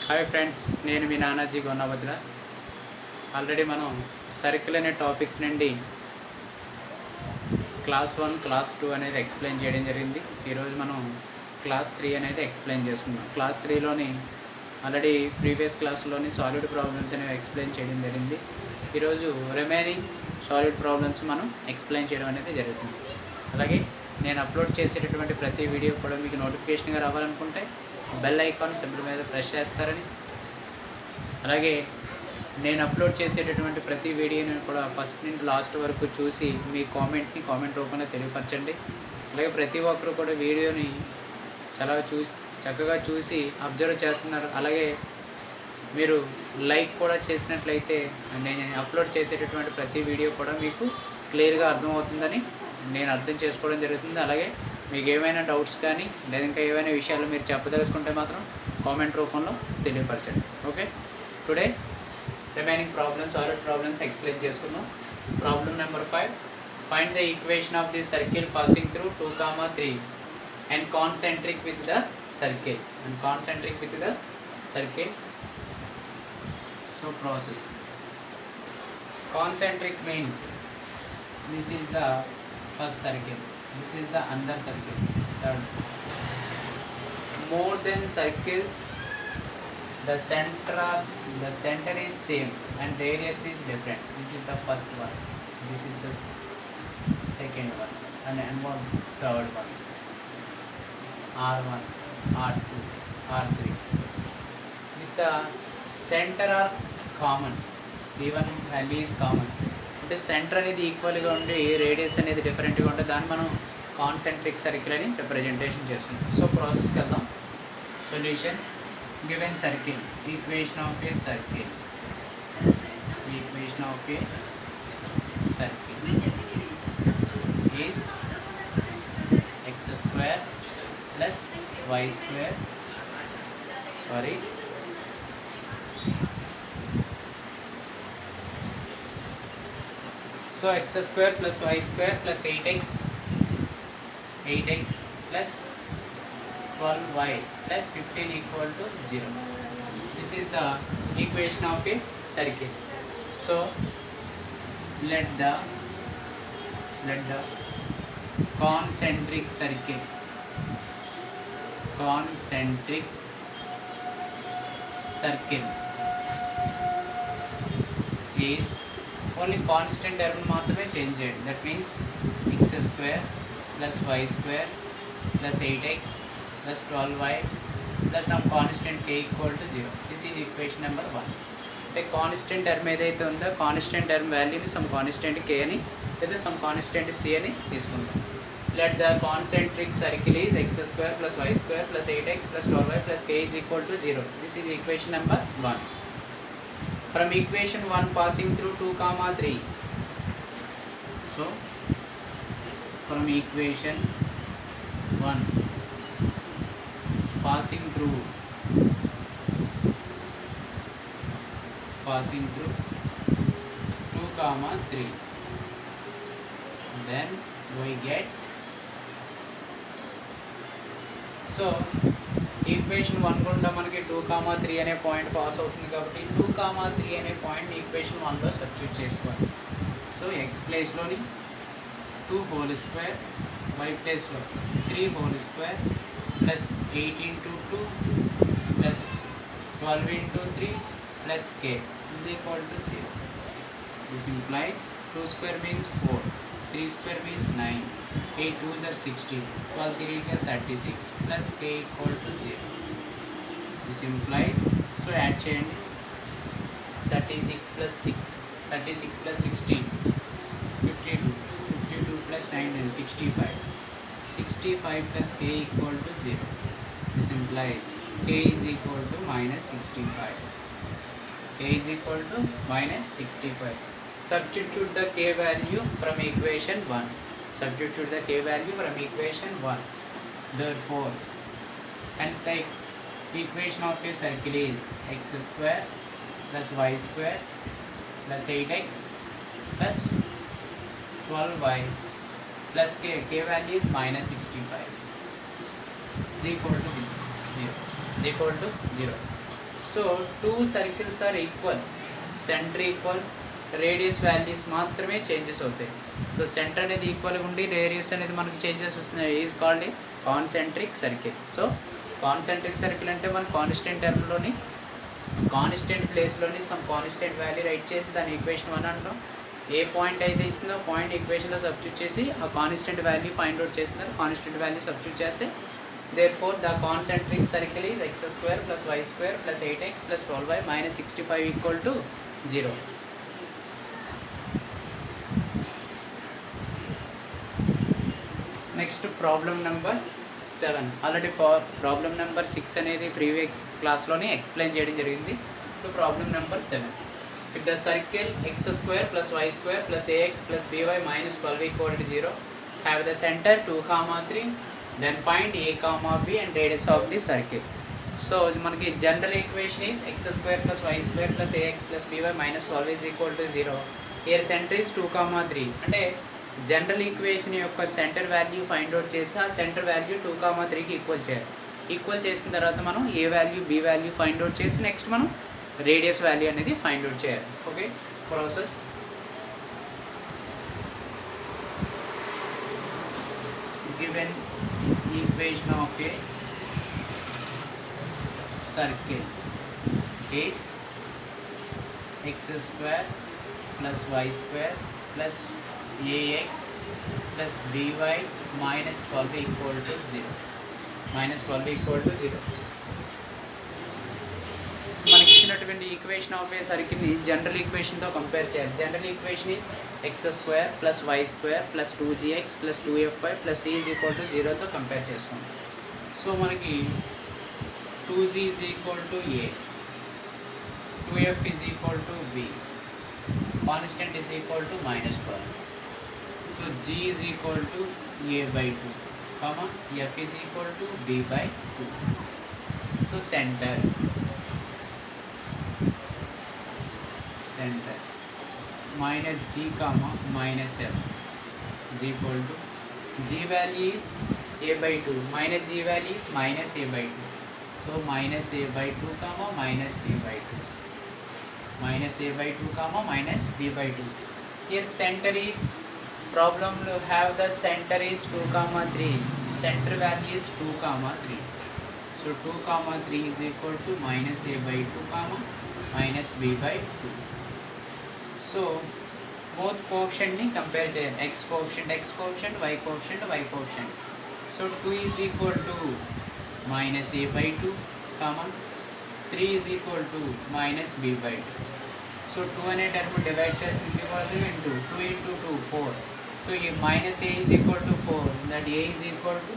Hi friends, నేను మీ Nanaji గొన్నభద్ర. Already మనం circle అనే టాపిక్స్ నుండి క్లాస్ 1, క్లాస్ 2 అనేది ఎక్స్ప్లెయిన్ చేయడం జరిగింది. ఈరోజు మనం క్లాస్ 3 అనేది ఎక్స్ప్లెయిన్ చేసుకుందాం. క్లాస్ 3లోని ఆల్రెడీ ప్రీవియస్ క్లాస్లోని సాలిడ్ ప్రాబ్లమ్స్ అనేవి ఎక్స్ప్లెయిన్ చేయడం జరిగింది. ఈరోజు రిమైనింగ్ సాలిడ్ ప్రాబ్లమ్స్ మనం ఎక్స్ప్లెయిన్ చేయడం అనేది జరుగుతుంది. అలాగే నేను అప్లోడ్ చేసేటటువంటి ప్రతి వీడియో కూడా మీకు నోటిఫికేషన్గా రావాలనుకుంటే బెల్ ఐకాన్ సింబల్ మీద ప్రెస్ చేస్తారని, అలాగే నేను అప్లోడ్ చేసేటటువంటి ప్రతి వీడియోని కూడా ఫస్ట్ నుండి లాస్ట్ వరకు చూసి మీ కామెంట్ రూపంలో తెలియపరచండి. అలాగే ప్రతి ఒక్కరు కూడా వీడియోని చాలా చక్కగా చూసి అబ్జర్వ్ చేస్తున్నారు. అలాగే మీరు లైక్ కూడా చేసినట్లయితే నేను అప్లోడ్ చేసేటటువంటి ప్రతి వీడియో కూడా మీకు క్లియర్గా అర్థమవుతుందని నేను అర్థం చేసుకోవడం జరుగుతుంది. అలాగే మీకు ఏమైనా డౌట్స్ కానీ లేదా ఇంకా ఏమైనా విషయాలు మీరు చెప్పదలుచుకుంటే మాత్రం కామెంట్ రూపంలో తెలియపరచండి. Okay, today remaining problems solid problems explain చేసుకుందాం. Problem number 5, find the equation of the circle passing through 2, 3 and concentric with the circle. So process. Concentric means this is the first circle, this is the another circle, third. More than circles, the center is same and radius is different. This is the first one, this is the second one, and one third one, R1, R2, R3. This the center are common, C1 value is common. అంటే centre అనేది ఈక్వల్గా ఉండి radius అనేది డిఫరెంట్గా ఉంటుంది. దాన్ని మనం concentric circle అని రిప్రజెంటేషన్ చేస్తున్నాం. సో ప్రాసెస్కి వెళ్దాం. Solution, given circle, equation of a circle is x² plus y², So x² plus y² plus 8x plus 12y plus 15 equal to 0. This is the equation of a circle. So let the concentric circle is only constant term మాత్రమే change చేయండి. That means x² plus y² plus 8x plus 12y plus some constant k equal to 0. This is equation number 1. అంటే constant term ఏదైతే ఉందో constant term వాల్యూని some constant k అని లేదా some constant c అని తీసుకుంటాం. Let the concentric circle is x² plus y² plus 8x plus 12y plus k is equal to 0. This is equation number 1. From equation 1 passing through 2, 3. So from equation 1 passing through 2, 3, then we get, so equation 1 గుండా మనకి 2, 3 అనే point pass అవుతుంది కాబట్టి 2, 3 అనే పాయింట్ని ఈక్వేషన్ 1లో substitute చేసుకోవాలి. సో ఎక్స్ ప్లేస్లోని 2 హోల్ స్క్వేర్, వై ప్లేస్లో 3 whole square plus 8 into 2 plus 12 into 3 plus k is equal to 0. This implies 2 square means 4, 3 square means 9, 8 2s are 16, 12 3s are 36 plus k equal to 0. This implies, so add change 36 plus 16, 52 plus 9 is 65 plus k equal to 0. This implies k is equal to minus 65. Substitute the k value from equation 1. Therefore, hence the equation of a circle is x² plus y² plus 8x plus 12y plus k value is minus 65 is equal to 0. So 2 circles are equal, center equal, radius values మాత్రమే changes అవుతాయి. So center అనేది ఈక్వల్గా ఉండి radius అనేది మనకు changes వస్తున్నాయి. Is called a concentric circle. So concentric circle అంటే మనం కాన్స్టెంట్ టర్మ్లోని కాన్స్టెంట్ ప్లేస్లోని సమ్ కాన్స్టెంట్ వాల్యూ రైట్ చేసి దాని ఈక్వేషన్ 1 అంటాం. ఏ పాయింట్ అయితే ఇచ్చిందో పాయింట్ ఈక్వేషన్లో సబ్స్టిట్యూట్ చేసి ఆ కాన్స్టెంట్ వాల్యూ ఫైండ్ అవుట్ చేస్తున్నారు. కాన్స్టెంట్ వాల్యూ సబ్స్టిట్యూట్ చేస్తే therefore the concentric circle is x square plus y square plus 8x plus 12y minus 65 equal to 0. Next problem number 7. Already problem number 6 అనేది previous class లోనే explain చేయడం జరిగింది. ఇప్పుడు problem number 7. If the circle x square plus y square plus ax plus by minus 12 equal to 0 have the center 2, 3, then find a, b and radius of the circle. So మనకి general equation is x square plus y square plus ax plus by minus 12 is equal to 0. Here center is 2, 3. అంటే general equation యొక్క centre value find out చేసి ఆ centre value 2, 3కి equal చేయాలి. Equal చేసిన తర్వాత మనం a value b value find out చేసి నెక్స్ట్ మనం రేడియస్ వాల్యూ అనేది ఫైండ్ అవుట్ చేయాలి. Okay, process. Given equation of a circle is x square plus y square plus ax plus by minus 12 equal to 0. Minus 12 equal to 0. మనకి ఇచ్చినటువంటి equation of a సర్కిల్ని general ఈక్వేషన్తో compare చేయాలి. General equation is x square plus y square plus 2gx plus 2fy plus c is equal to 0తో compare చేసుకుంటాం. So మనకి 2g is equal to a, 2f is equal to b, constant is equal to minus 12. So g is equal to a/2, f is equal to b/2. So center minus g comma minus f is equal to g value is a/2 minus g value is minus a/2. So minus a/2 comma minus b/2, minus a/2 comma minus b/2. Here center is problem to have the center is 2, 3. Center value is 2, 3. So 2, 3 is equal to minus a/2 comma minus b/2. So both coefficient ni compare చేయాలి. x coefficient, y coefficient. So 2 is equal to minus a/2 comma 3 is equal to minus b/2. So 2 అనే term divide చేస్తే is equal to into 2 into 2 4. So minus a is equal to 4, that a is equal to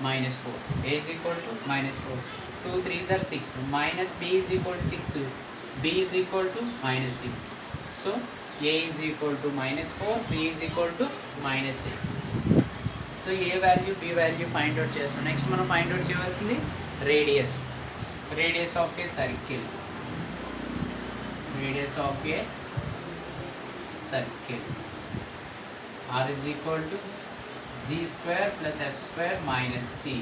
minus 4. A is equal to minus 4. 2 3s are 6. Minus b is equal to 6. B is equal to minus 6. So a is equal to minus 4, b is equal to minus 6. So a value, b value find out చేస్తాం. Next మనం find out చేయవలసింది radius of a circle. Radius of a circle r is equal to g square plus f square minus c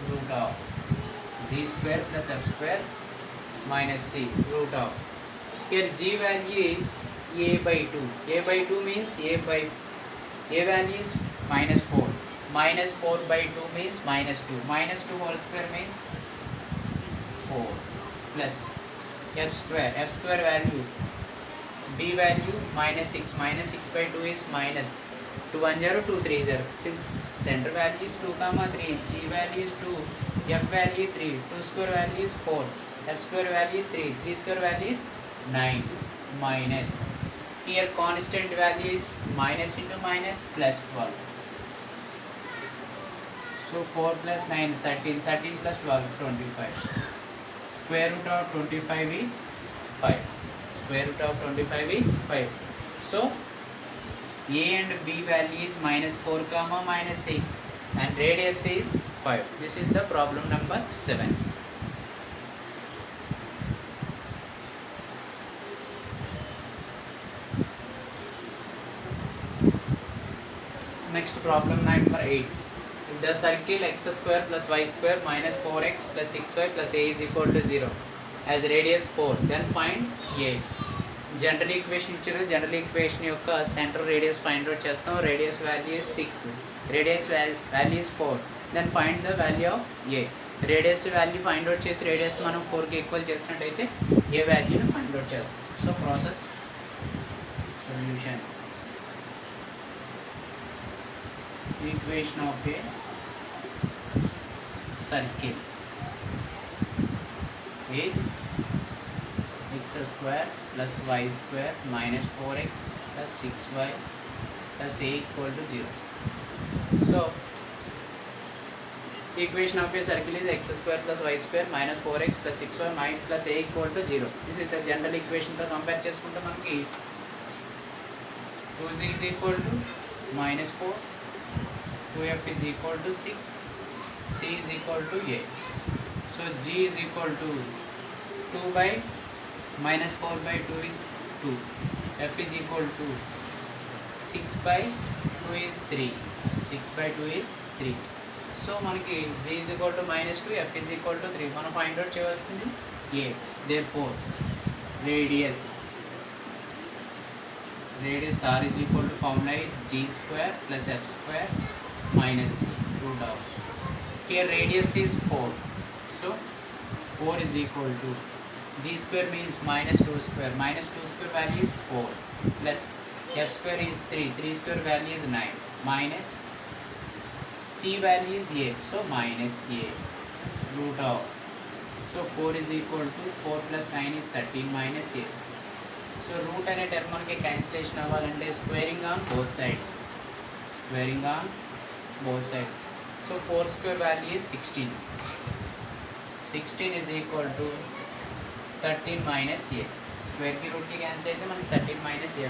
root of g square plus f square minus c root of. Here g value is a/2. a/2 means a value is minus 4. Minus 4/2 means minus 2. Minus 2 whole square means 4 plus f square value, b value minus 6. Minus 6/2 is minus 2 1 0 2 3 0. Center value is 2, 3. G value is 2. F value 3. 2 square value is 4. F square value 3. 3 square value is 9. Minus. Here constant value is minus into minus plus 12. So 4 plus 9 13. 13 plus 12 25. Square root of 25 is 5. Square root of 25 is 5. So a and b value is minus 4 comma minus 6 and radius is 5. This is the problem number 7. Next problem number 8. If the circle x square plus y square minus 4x plus 6y plus a is equal to 0 as radius 4. Then find A. General equation ఇచ్చారు. General equation యొక్క centre radius find out చేస్తాం. Radius value is 6, radius value is 4. Then find the value of A. Radius value find out చేసి radius మనం 4కి equal చేసినట్టయితే A వాల్యూని find out చేస్తాం. So process solution. Equation of a circle is x square plus y square minus 4x plus 6y plus a equal to 0. So equation of a circle is x square plus y square minus 4x plus 6y plus a equal to 0. This is the general equation to compare చేసుకుంటే మనకి 2z is equal to minus 4, 2f is equal to 6, c is equal to a. So g is equal to 2 by minus 4 by 2 is 2, f is equal to 6 by 2 is 3, 6 by 2 is 3. So మనకి g is equal to minus 2, f is equal to 3. మనం find out చేయవలసింది a. Therefore radius r is equal to formula g square plus f square minus c root of. Here radius is 4, so 4 is equal to g square means minus 2 square. Minus 2 square value is 4 plus f square is 3. 3 square value is 9 minus c value is a, so minus a root of. So 4 is equal to 4 plus 9 is 13 minus a. So root అనే term మనకి cancellation అవ్వాలంటే squaring on both sides. Squaring on both side. So 4 square value is 16. 16 is equal to 13 minus a. Square की root की cancel అయితే మనకి 13 minus a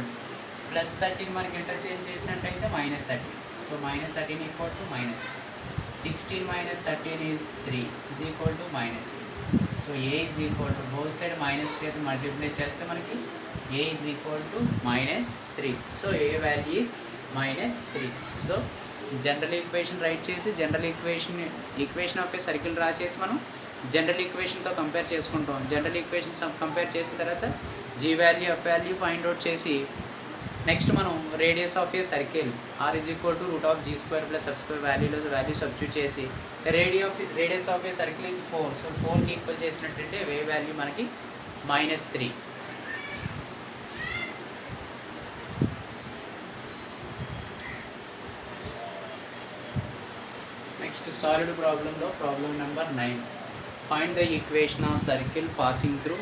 plus 13 మనకి interchange చేసినట్టయితే minus 13. So minus 13 equal to minus a. 16 minus 13 is 3 is equal to minus a. So a is equal to both side minus చేత multiply చేస్తే మనకి a is equal to minus 3. So a value is minus 3. So general equation write చేసి general equation of a circle draw చేసి మనం general ఈక్వేషన్తో compare చేసుకుంటాం. General equations compare చేసిన తర్వాత G value F value find out చేసి next మనం radius of a circle R is equal to root of G square plus F square value substitute చేసి radius of a circle is 4. So 4కి equal చేసినట్టయితే a value మనకి -3. Next solid ప్రాబ్లంలో problem number 9. Find the equation of circle passing through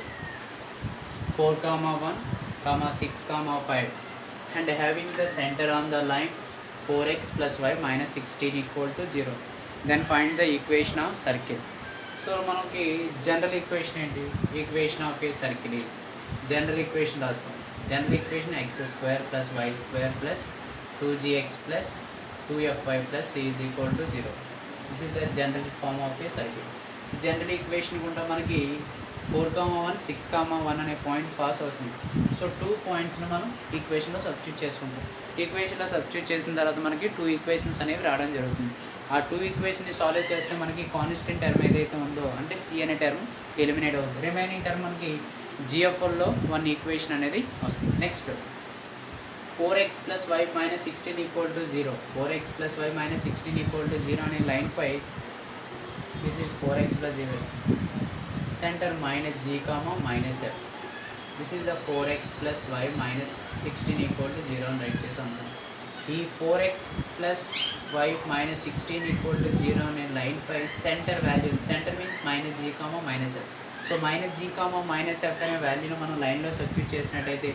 4, 1, 6, 5 and having the center on the line 4x plus y minus 16 equal to 0. Then find the equation of circle. So మనకి general equation ఏంటి? Equation of a circle general equation రాస్తాం. General equation x square plus y square plus 2gx plus 2fy plus c is equal to 0. This is the general form of a circle. General equation గుండా మనకి 4, 1, 6, 1 అనే point pass వస్తుంది. So 2 పాయింట్స్ని మనం ఈక్వేషన్లో substitute చేసుకుంటాం. ఈక్వేషన్లో substitute చేసిన తర్వాత మనకి 2 ఈక్వేషన్స్ అనేవి రావడం జరుగుతుంది. ఆ 2 ఈక్వేషన్ని సాల్వ్ చేస్తే మనకి కాన్స్టెంట్ టర్మ్ ఏదైతే ఉందో అంటే సి అనే టర్మ్ ఎలిమినేట్ అవుతుంది. రిమైనింగ్ టర్మ్ మనకి జిఎఫ్ఎల్లో 1 ఈక్వేషన్ అనేది వస్తుంది. Next 4x plus y minus 16 equal to 0. 4x plus y minus 16 equal to 0 అనే లైన్ పై this is 4x plus 0. Center minus g comma minus f. This is the 4x plus y minus 16 equal to 0 అని right చేసాం. ఈ 4x plus y minus 16 equal to 0 అనే line పై center value, center means minus g comma minus f. So minus g comma minus f అనే వాల్యూను మనం లైన్లో substitute చేసినట్టయితే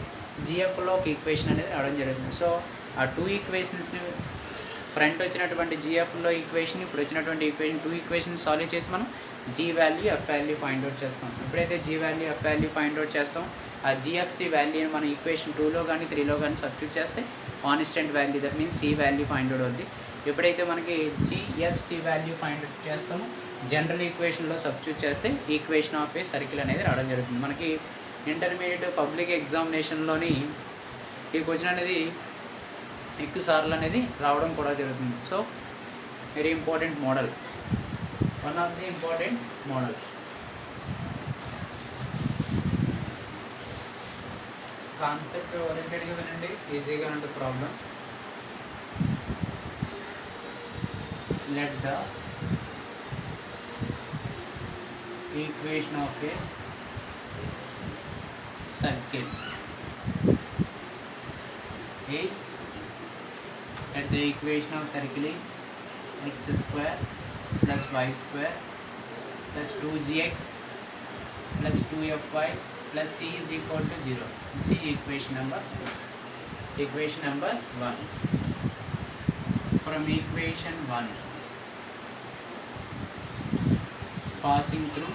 జిఎఫ్లో ఒక ఈక్వేషన్ అనేది రావడం జరుగుతుంది. సో ఆ 2 ఈక్వేషన్స్ని ఫ్రంట్ వచ్చినటువంటి జిఎఫ్లో ఈక్వేషన్, ఇప్పుడు వచ్చినటువంటి ఈక్వేషన్ 2 ఈక్వేషన్స్ సాల్వ్ చేసి మనం G value F value find out చేస్తాం. ఎప్పుడైతే G value F value find out చేస్తాం ఆ జిఎఫ్సి వాల్యూని మనం ఈక్వేషన్ 2లో కానీ 3లో కానీ సబ్స్టిట్యూట్ చేస్తే constant value, that means C value find out అవుతుంది. ఎప్పుడైతే మనకి జిఎఫ్సి వాల్యూ ఫైండ్ అవుట్ చేస్తామో జనరల్ ఈక్వేషన్లో సబ్స్టిట్యూట్ చేస్తే ఈక్వేషన్ ఆఫ్ ఏ సర్కిల్ అనేది రావడం జరుగుతుంది. మనకి ఇంటర్మీడియట్ పబ్లిక్ ఎగ్జామినేషన్లోని ఈ క్వశ్చన్ అనేది ఎక్కువ సార్లు అనేది రావడం కూడా జరుగుతుంది. So very important model, one of the important model. Concept ఓరియంటెడ్గా వినండి, ఈజీగా ఉంటుంది ప్రాబ్లం. Let the equation of a circle is, let the equation of circle is x square plus y square plus 2gx plus 2fy plus c is equal to 0. This is equation number 1. From equation 1, passing through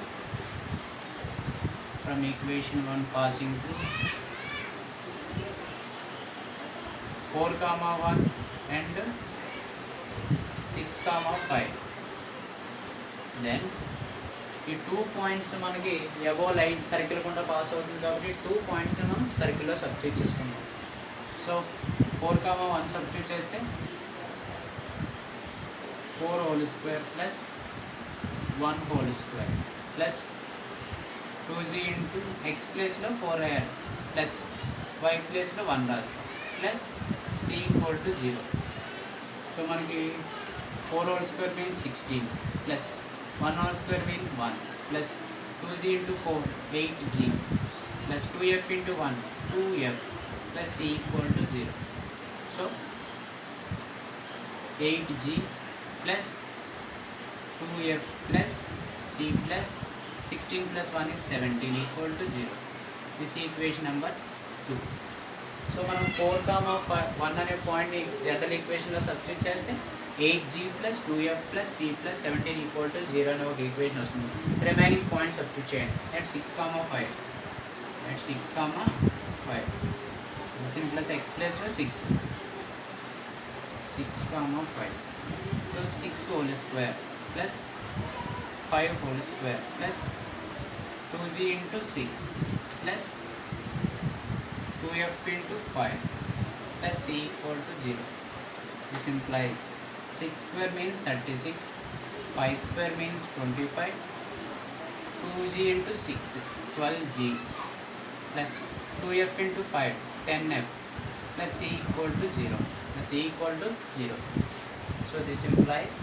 4, 1 and 6, 5. Then ఈ 2 points మనకి above line circle గుండా pass అవుతుంది కాబట్టి 2 points మనం సర్కిల్లో substitute చేసుకుంటాం. So 4, 1 substitute చేస్తే 4 whole square plus 1 whole square plus 2g into X ప్లేస్లో 4 రాయాలి ప్లస్ వై ప్లేస్లో 1 రాస్తాం plus c equal to 0. So మనకి 4 whole square means 16 plus 1 whole square means 1 plus 2g into 4 8g plus 2f into 1 2f plus c equal to 0. So 8g plus 2f plus c plus 16 plus 1 is 17 equal to 0. This is equation number 2. So మనం 4, 1 అనే పాయింట్ని general ఈక్వేషన్లో substitute చేస్తే 8g plus 2f plus c plus 17 equal to 0 అనే ఒక equation వస్తుంది. Remaining points substitute చేయండి. at 6, 5 సింప్లస్ X ప్లేస్లో 6, 5. So 6 whole square plus 5 whole square plus 2g into 6 plus 2f into 5 plus c equal to 0. This implies 6 square means 36, 5 square means 25, 2g into 6 12g plus 2f into 5 10f plus c equal to 0. The c equal to 0. So this implies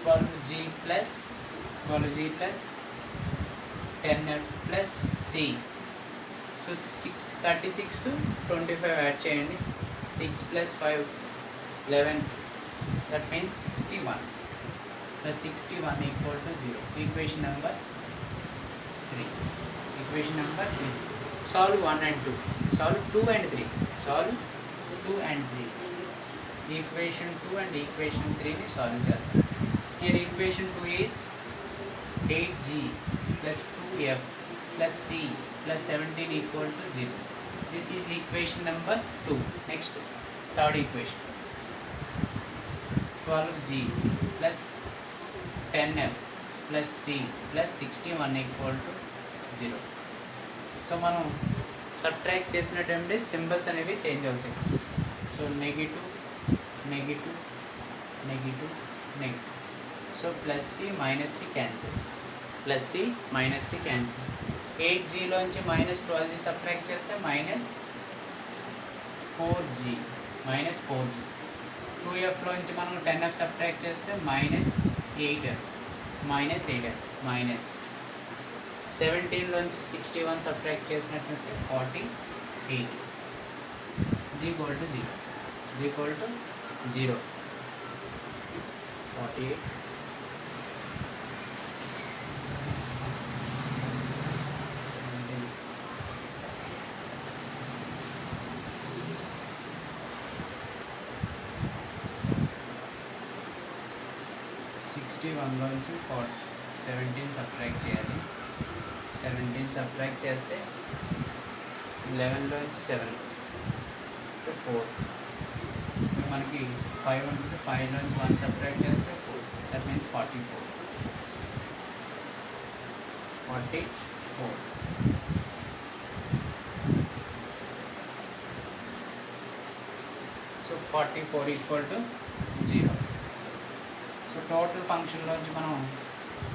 12g plus 10f plus c. So 36 25 add చేయండి. 6 plus 5 11, that means 61 plus 61 equal to 0. Equation number 3. Solve 1 and 2. Solve 2 and 3. Solve 2 and 3. Equation 2 and equation 3 ni solve cheyalım. Here equation 2 is 8g plus 2f plus c plus 17 equal to 0. This is equation number 2. Next, third equation. 12g plus 10f plus c plus 61 equal to 0. సో మనం subtract చేసినటువంటి symbols అనేవి change అవుతాయి. So negative negative negative negative. So plus C minus C cancel, plus C minus C cancel. 8gలోంచి minus 12g subtract చేస్తే minus 4g minus 4g. 2fలోంచి మనం 10f subtract చేస్తే minus 8f minus 8f minus 17లోంచి 61 subtract చేసినట్లయితే 48. g equal to 0. g equal to 0. 48 61లోంచి 17 subtract చేయాలి. 17 subtract చేస్తే 11లోంచి 7 4. మనకి 5 ఉంటుంది. 5లోంచి 1 సబ్ట్రాక్ట్ చేస్తే 4. That means 44. So 44 equal to 0. So total ఫంక్షన్లోంచి మనం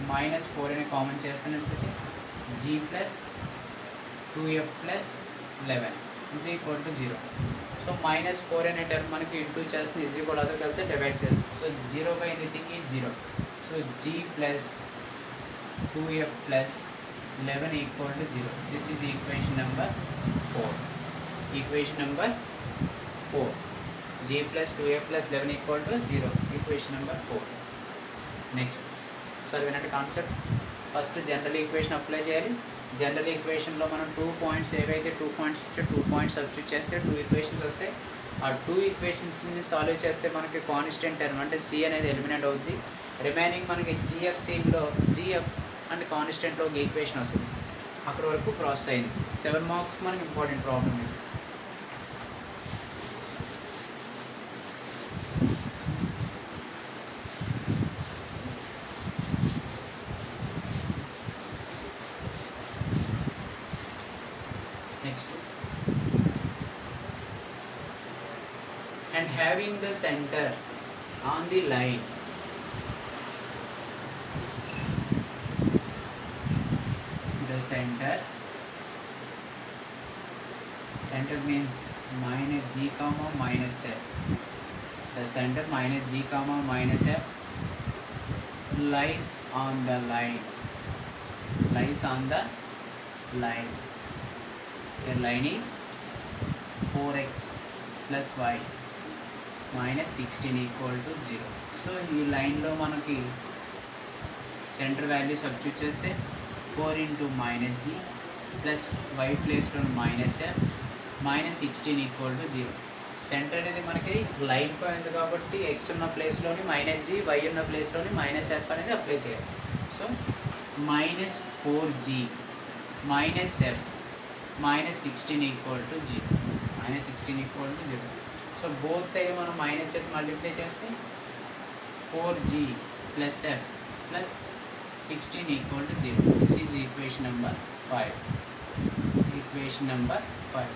-4 అని కామన్ చేస్తున్నట్లయితే g plus 2f plus 11 is equal to 0. So -4 అనే టర్మ్ మనకి ఇంటూ చేస్తుంది, ఈజ్ ఈక్వల్ అదర్ కలిపితే డివైడ్ చేస్తుంది. So 0 by anything is 0. So g plus 2f plus 11 equal to 0. This is equation number 4. Equation number 4. g plus 2f plus 11 equal to 0. Equation number 4. Next ఒకసారి వినండి concept. First general equation apply చేయాలి. General ఈక్వేషన్లో మనం 2 points ఏవైతే 2 points ఇచ్చే 2 points substitute చేస్తే 2 equations వస్తాయి. ఆ 2 ఈక్వేషన్స్ని solve చేస్తే మనకి కాన్స్టెంట్ టర్మ్ అంటే సి అనేది ఎలిమినేట్ అవుద్ది. రిమైనింగ్ మనకి జిఎఫ్సిలో జిఎఫ్ అండ్ కాన్స్టెంట్లో ఒక ఈక్వేషన్ వస్తుంది. అక్కడ వరకు ప్రాసెస్ అయింది. 7 మార్క్స్కి మనకి ఇంపార్టెంట్ ప్రాబ్లం ఇది. Next, and having the center on the line, the center means minus g comma minus f. The center minus g comma minus f lies on the line. The line is 4x plus y minus 16 equal to 0. So ఈ లైన్లో మనకి center value substitute చేస్తే 4 into minus G plus y ప్లేస్లో minus F minus 16 equal to 0. Center అనేది మనకి line point కాబట్టి X ఉన్న ప్లేస్లోని minus G, why ఉన్న ప్లేస్లోని మైనస్ ఎఫ్ అనేది అప్లై చేయాలి. So minus 4g minus F minus 16 equal to 0. Minus 16 equal to 0. So both side మనం minus చేసి మల్టిప్లై చేస్తే 4g plus f plus 16 equal to 0. This is equation number 5. Equation number 5.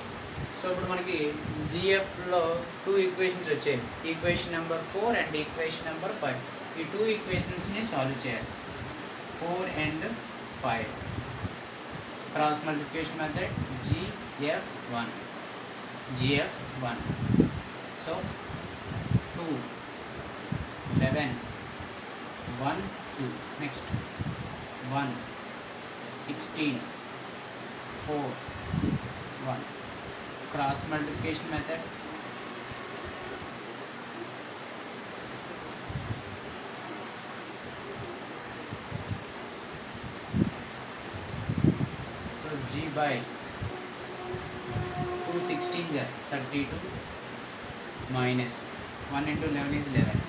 So ఇప్పుడు మనకి జిఎఫ్లో 2 equations వచ్చాయి. Equation number 4 and equation number 5. ఈ 2 ఈక్వేషన్స్ని solve చేయాలి. 4 and 5. Cross multiplication method GF1. So 2 11 1 2. Next 1 16 4 1. Cross multiplication method g by 2 16s are 32 minus 1 into 11 is 11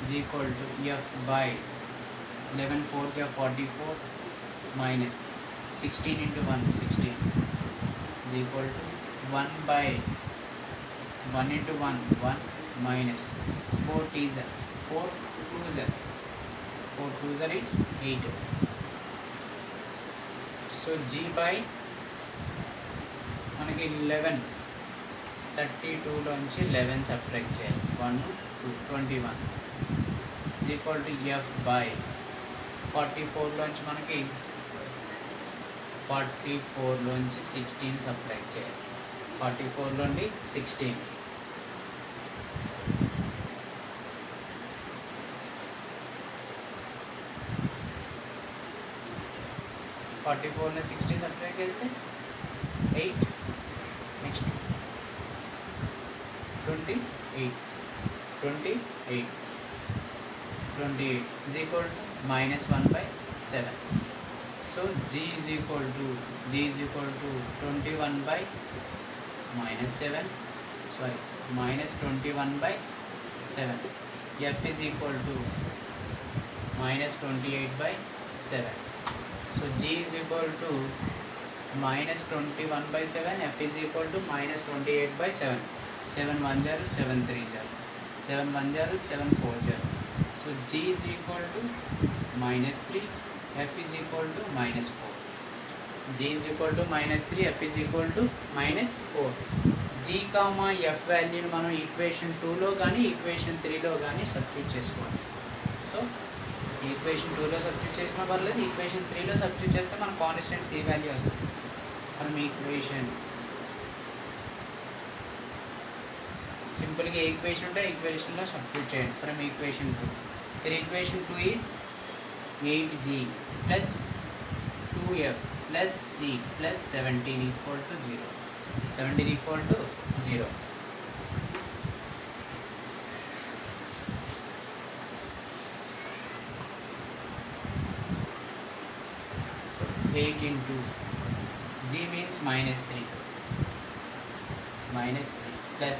is equal to f by 11 4s are 44 minus 16 into 1 16 is equal to 1 by 1 into 1 1 minus 4 t's are 4 2s are 4 2s are is 8. So g by మనకి 11 32లోంచి 11 subtract చేయాలి. 1 2 21 is equal to f by 44లోంచి మనకి 44లోంచి 16 subtract చేయాలి. 44లోండి 16 44 16 subtract చేస్తే 8. Next 28 is equal to minus 1 by 7. So g is equal to 21 by minus 7, sorry, minus 21 by 7. F is equal to minus 28 by 7. So g is equal to minus 21 by 7, f is equal to minus 28 by 7. 7 1 0, 7 3 0, 7 1 0, 7 4 0. So g is equal to minus 3, f is equal to minus 4. G is equal to minus 3, f is equal to minus 4. G, f వాల్యూని మనం equation 2లో కానీ equation 3లో కానీ substitute చేసుకోవాలి. So equation 2లో substitute చేసినా పర్లేదు, equation 3లో substitute చేస్తే మన కాన్స్టెంట్ సి వాల్యూ వస్తుంది. మనం ఫ్రమ్ ఈక్వేషన్. సింపుల్గా ఈక్వేషన్ ఉంటే ఈక్వేషన్లో సబ్స్టిట్యూట్ చేయండి. From equation 2. ఇక్కడ equation 2 is 8g plus 2f plus c plus 17 equal to 0. 17 equal to 0. So 8 into g means minus 3 plus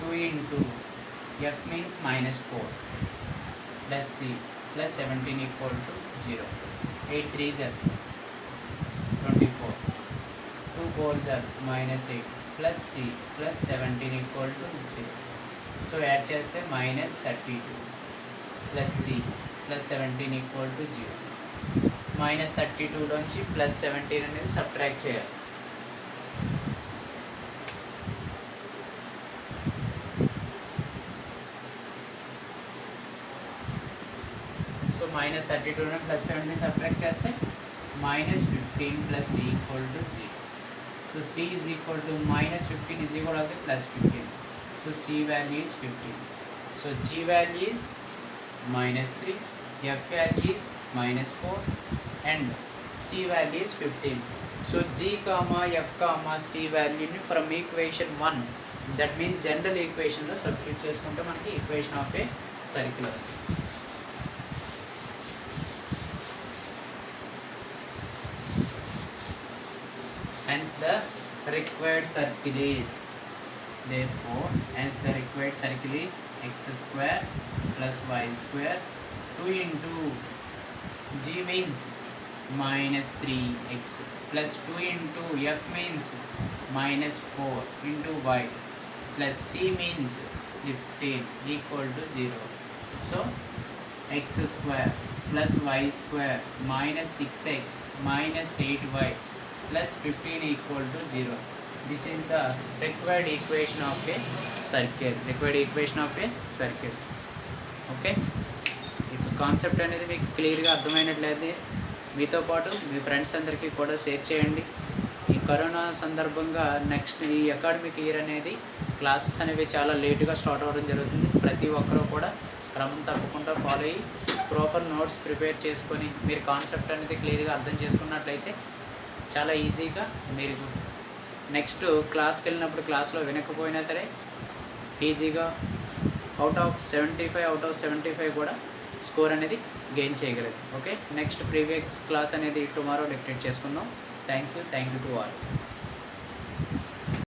2 into f means minus 4 plus c plus 17 equal to 0. 8 3s are 24. 2 4s are minus 8 plus c plus 17 equal to 0. So add cheste minus 32 plus c plus 17 equal to 0. minus 32 నుంచి plus 17 అనేది subtract చేయాలి. So minus 32 నుంచి plus 17 subtract చేస్తే minus 15 plus c equal to 0. So c is equal to minus 15 is equal to plus 15. So c value is 15. So g value is minus 3, f value is minus 4 and c value is 15. So g comma f comma c value ni from equation 1, that means general equation lo substitute cheskunte manaki equation of a circle vastundi. Hence the required circle is, therefore hence the required circle is x square plus y square 2 into g means minus 3x plus 2 into f means minus 4 into y plus c means 15 equal to 0. So x square plus y square minus 6x minus 8y plus 15 equal to 0. This is the required equation of a circle. Okay. Concept అనేది మీకు క్లియర్గా అర్థమైనట్లయితే మీతో పాటు మీ friends అందరికీ కూడా share చేయండి. ఈ corona సందర్భంగా నెక్స్ట్ ఈ అకాడమిక్ ఇయర్ అనేది క్లాసెస్ అనేవి చాలా లేటుగా స్టార్ట్ అవ్వడం జరుగుతుంది. ప్రతి ఒక్కరూ కూడా క్రమం తప్పకుండా ఫాలో అయ్యి ప్రాపర్ నోట్స్ ప్రిపేర్ చేసుకొని మీరు కాన్సెప్ట్ అనేది క్లియర్గా అర్థం చేసుకున్నట్లయితే చాలా ఈజీగా మీరు నెక్స్ట్ క్లాస్కి వెళ్ళినప్పుడు క్లాస్లో వినకపోయినా సరే ఈజీగా అవుట్ ఆఫ్ 75 కూడా స్కోర్ అనేది గెయిన్ చేయగలరు. ఓకే, నెక్స్ట్ ప్రీవియస్ క్లాస్ అనేది టుమారో డిక్టేట్ చేసుకుందాం. Thank you to all.